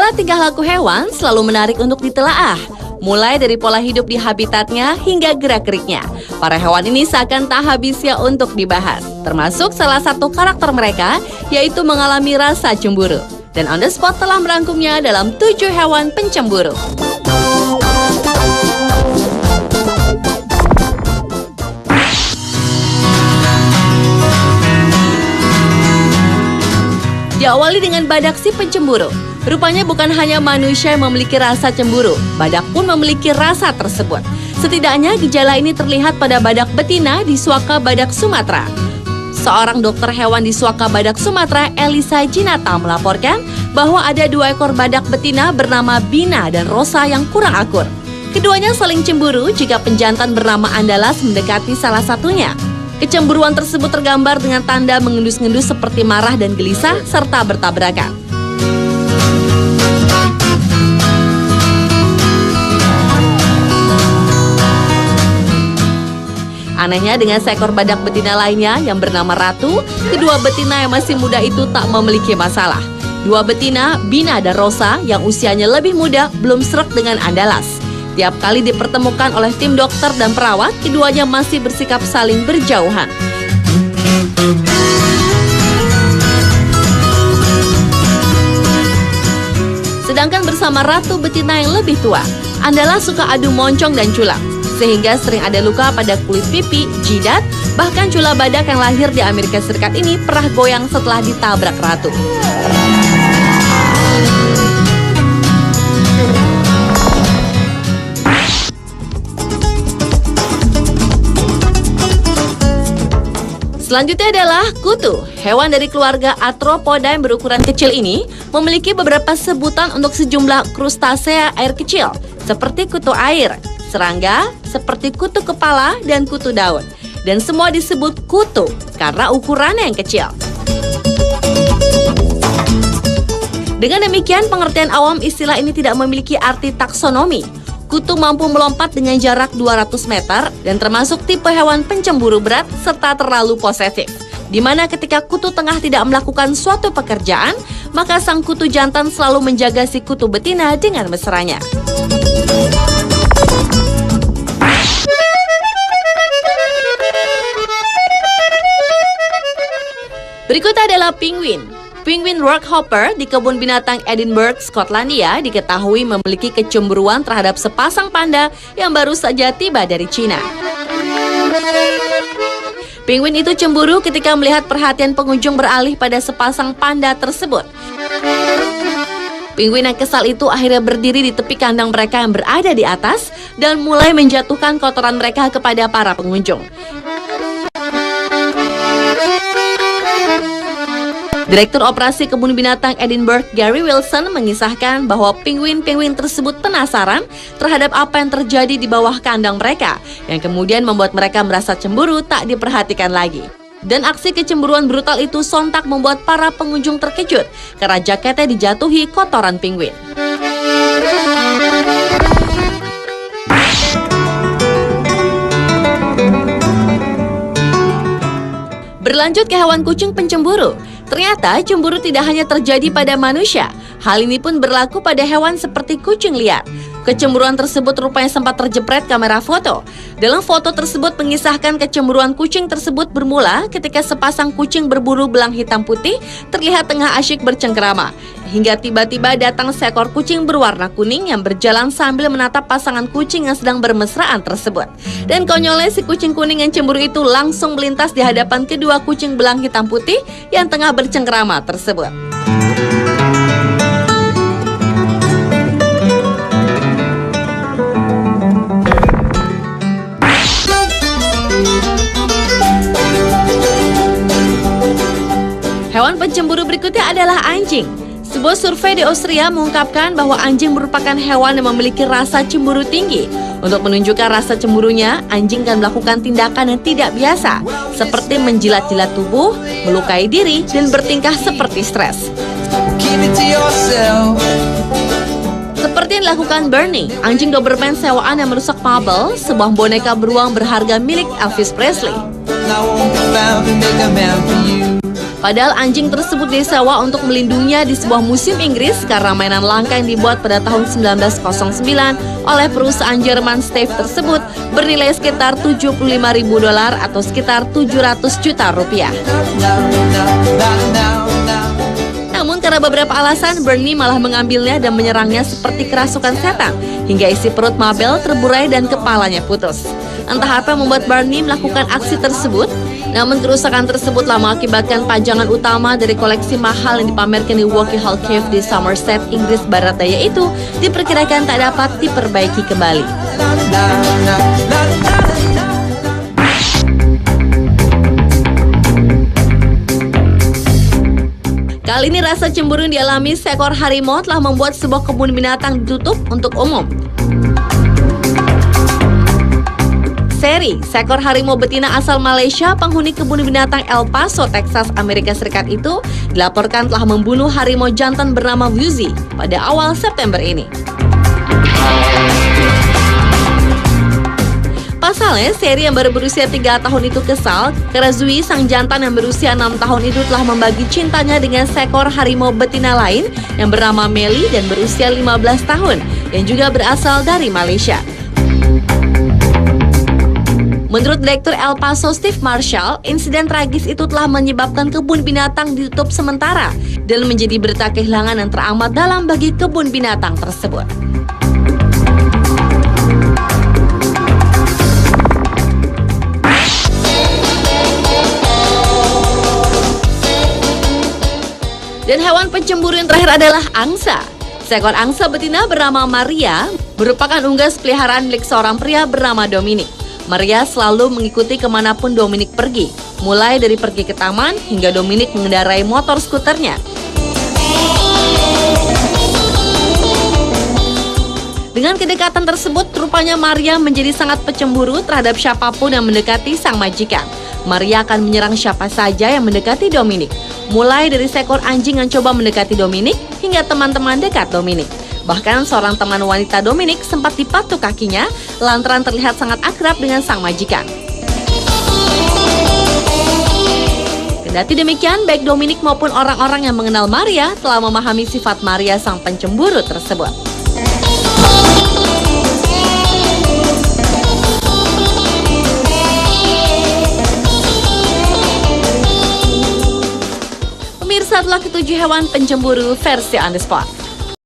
Ternyata tingkah laku hewan selalu menarik untuk ditelaah. Mulai dari pola hidup di habitatnya hingga gerak-geriknya. Para hewan ini seakan tak habisnya untuk dibahas. Termasuk salah satu karakter mereka, yaitu mengalami rasa cemburu. Dan On The Spot telah merangkumnya dalam 7 hewan pencemburu. Diawali dengan badak si pencemburu. Rupanya bukan hanya manusia yang memiliki rasa cemburu, badak pun memiliki rasa tersebut. Setidaknya gejala ini terlihat pada badak betina di Suaka Badak Sumatera. Seorang dokter hewan di Suaka Badak Sumatera, Elisa Jinata, melaporkan bahwa ada 2 ekor badak betina bernama Bina dan Rosa yang kurang akur. Keduanya saling cemburu jika penjantan bernama Andalas mendekati salah satunya. Kecemburuan tersebut tergambar dengan tanda mengendus-ngendus seperti marah dan gelisah serta bertabrakan. Anehnya dengan seekor badak betina lainnya yang bernama Ratu, kedua betina yang masih muda itu tak memiliki masalah. 2 betina, Bina dan Rosa, yang usianya lebih muda, belum sreg dengan Andalas. Tiap kali dipertemukan oleh tim dokter dan perawat, keduanya masih bersikap saling berjauhan. Sedangkan bersama Ratu betina yang lebih tua, Andalas suka adu moncong dan culang, sehingga sering ada luka pada kulit pipi, jidat, bahkan cula badak yang lahir di Amerika Serikat ini pernah goyang setelah ditabrak Ratu. Selanjutnya adalah kutu. Hewan dari keluarga Arthropoda yang berukuran kecil ini memiliki beberapa sebutan untuk sejumlah krustasea air kecil, seperti kutu air, serangga, seperti kutu kepala, dan kutu daun. Dan semua disebut kutu karena ukurannya yang kecil. Dengan demikian, pengertian awam istilah ini tidak memiliki arti taksonomi. Kutu mampu melompat dengan jarak 200 meter dan termasuk tipe hewan pencemburu berat serta terlalu posesif. Di mana ketika kutu tengah tidak melakukan suatu pekerjaan, maka sang kutu jantan selalu menjaga si kutu betina dengan mesranya. Berikutnya adalah penguin. Penguin rockhopper di kebun binatang Edinburgh, Skotlandia diketahui memiliki kecemburuan terhadap sepasang panda yang baru saja tiba dari Cina. Penguin itu cemburu ketika melihat perhatian pengunjung beralih pada sepasang panda tersebut. Penguin yang kesal itu akhirnya berdiri di tepi kandang mereka yang berada di atas dan mulai menjatuhkan kotoran mereka kepada para pengunjung. Direktur Operasi Kebun Binatang Edinburgh, Gary Wilson, mengisahkan bahwa penguin-penguin tersebut penasaran terhadap apa yang terjadi di bawah kandang mereka, yang kemudian membuat mereka merasa cemburu tak diperhatikan lagi. Dan aksi kecemburuan brutal itu sontak membuat para pengunjung terkejut karena jaketnya dijatuhi kotoran penguin. Berlanjut ke hewan kucing pencemburu. Ternyata cemburu tidak hanya terjadi pada manusia. Hal ini pun berlaku pada hewan seperti kucing liar. Kecemburuan tersebut rupanya sempat terjepret kamera foto. Dalam foto tersebut mengisahkan kecemburuan kucing tersebut bermula ketika sepasang kucing berburu belang hitam putih terlihat tengah asyik bercengkerama. Hingga tiba-tiba datang seekor kucing berwarna kuning yang berjalan sambil menatap pasangan kucing yang sedang bermesraan tersebut. Dan konyolnya si kucing kuning yang cemburu itu langsung melintas di hadapan kedua kucing belang hitam putih yang tengah bercengkerama tersebut. Hewan pencemburu berikutnya adalah anjing. Sebuah survei di Austria mengungkapkan bahwa anjing merupakan hewan yang memiliki rasa cemburu tinggi. Untuk menunjukkan rasa cemburunya, anjing akan melakukan tindakan yang tidak biasa, seperti menjilat-jilat tubuh, melukai diri, dan bertingkah seperti stres. Seperti yang dilakukan Bernie, anjing Doberman sewaan yang merusak Mabel, sebuah boneka beruang berharga milik Elvis Presley. Padahal anjing tersebut disewa untuk melindunginya di sebuah museum Inggris karena mainan langka yang dibuat pada tahun 1909 oleh perusahaan Jerman Stave tersebut bernilai sekitar $75.000 atau sekitar 700 juta rupiah. Namun karena beberapa alasan, Bernie malah mengambilnya dan menyerangnya seperti kerasukan setan, hingga isi perut Mabel terburai dan kepalanya putus. Entah apa yang membuat Bernie melakukan aksi tersebut, namun kerusakan tersebut telah mengakibatkan pajangan utama dari koleksi mahal yang dipamerkan di Woking Hall Cave di Somerset, Inggris Barat Daya itu diperkirakan tak dapat diperbaiki kembali. Kali ini rasa cemburu yang dialami seekor harimau telah membuat sebuah kebun binatang ditutup untuk umum. Seri, seekor harimau betina asal Malaysia, penghuni kebun binatang El Paso, Texas, Amerika Serikat itu dilaporkan telah membunuh harimau jantan bernama Woozy pada awal September ini. Pasalnya, Seri yang baru berusia 3 tahun itu kesal karena Zui, sang jantan yang berusia 6 tahun itu telah membagi cintanya dengan seekor harimau betina lain yang bernama Melly dan berusia 15 tahun yang juga berasal dari Malaysia. Menurut Direktur El Paso Steve Marshall, insiden tragis itu telah menyebabkan kebun binatang ditutup sementara dan menjadi berita kehilangan yang teramat dalam bagi kebun binatang tersebut. Dan hewan pencemburu yang terakhir adalah angsa. Seekor angsa betina bernama Maria merupakan unggas peliharaan milik seorang pria bernama Dominic. Maria selalu mengikuti kemanapun Dominic pergi, mulai dari pergi ke taman hingga Dominic mengendarai motor skuternya. Dengan kedekatan tersebut, rupanya Maria menjadi sangat pencemburu terhadap siapapun yang mendekati sang majikan. Maria akan menyerang siapa saja yang mendekati Dominic, mulai dari seekor anjing yang coba mendekati Dominic hingga teman-teman dekat Dominic. Bahkan seorang teman wanita Dominic sempat dipatuk kakinya lantaran terlihat sangat akrab dengan sang majikan. Kendati demikian, baik Dominic maupun orang-orang yang mengenal Maria telah memahami sifat Maria sang pencemburu tersebut. Pemirsa, telah ketujuh hewan pencemburu versi On The Spot.